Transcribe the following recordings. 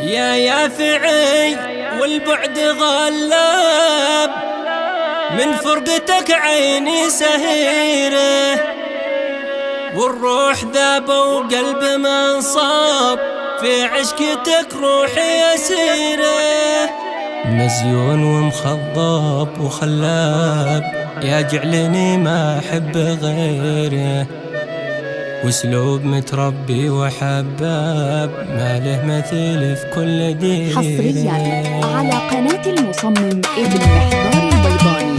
يا يافعي والبعد غلاب، من فرقتك عيني سهيرة، والروح ذاب وقلب منصاب، في عشقتك روحي أسيرة. مزيون ومخضب وخلاب، يا جعلني ما أحب غيره، واسلوب متربي وحباب، ما له مثيل في كل ديره. حصريا على قناة المصمم ابن محضار البيضاني.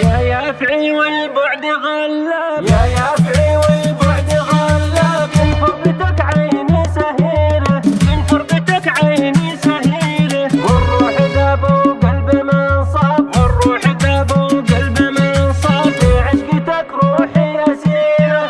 يا يافعي والبعد غلاب، يا يافعي والبعد غلاب، من فرقتك عيني سهيرة، من فرقتك عيني سهيرة، والروح ذاب وقلب منصاب، والروح ذاب وقلب منصاب، في عشقتك روحي أسيرة.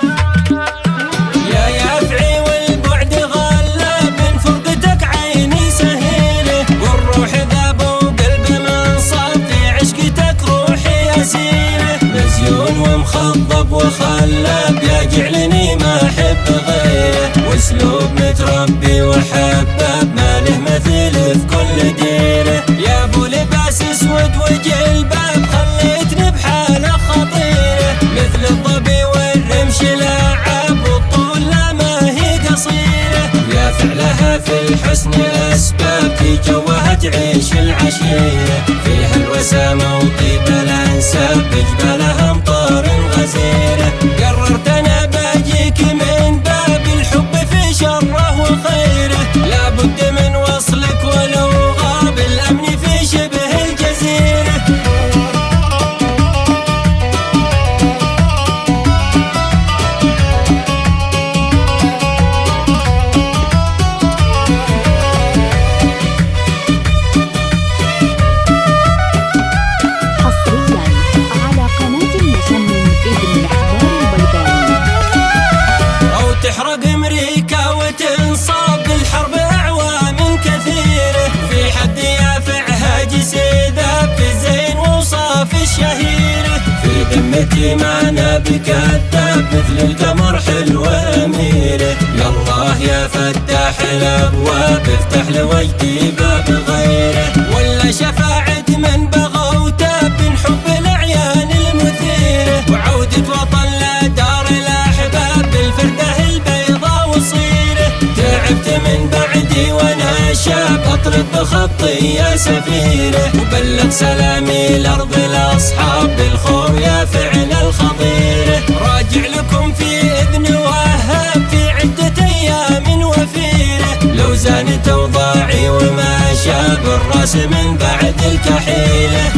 يا يافعي والبعد غلاب، من فرقتك عيني سهيرة، والروح ذاب وقلب منصاب، في عشقتك روحي أسيرة. مزيون ومخضب وخلاب، يا جعلني ما أحب غيره، واسلوب متربي وحباب، ما له مثيل في كل ديره. يا ابو لباس اسود وجلباب، خليتني بحالة خطيرة، مثل الظبي والرمش لعاب، والطول لا ما هي قصيرة. يا فعلها في الحسن أسباب، في جوها تعيش العشيرة، فيها الوسامة وطيب الأنساب، بجبالها أمطار غزيرة. قررت أنا باجيك من باب الحب في شره وخيره، لابد من وصلك ولو غاب الأمن في شبه الجزيرة. حصريا على قناة المصمم ابن محضار البيضاني. أو تحرق أمريكا وتنصاب بالحرب أعوام كثيرة، في حد يافع هاجس ذاب، في الزين وصاف الشهيرة، في ذمتي معنا بكذاب، مثل القمر حلوة أميرة. يا الله يا فتاح الأبواب، افتح لوجدي باب غيره، ولا شفاعة من بغى وتاب، من حب الأعيان المثيرة، وعودة وطن لدار الأحباب، بالفردة البيضاء وصيرة. تعبت من بعدي وانا شاب، اطرد بخطي يا سفيرة، وبلغ سلامي لأرض الأصحاب، بالخور يا فعل الخطيرة. راجع لكم في إذن وهاب، في عدة أيام وفيرة، لو زانت أوضاعي وما شاب الراس من بعد الكحيلة.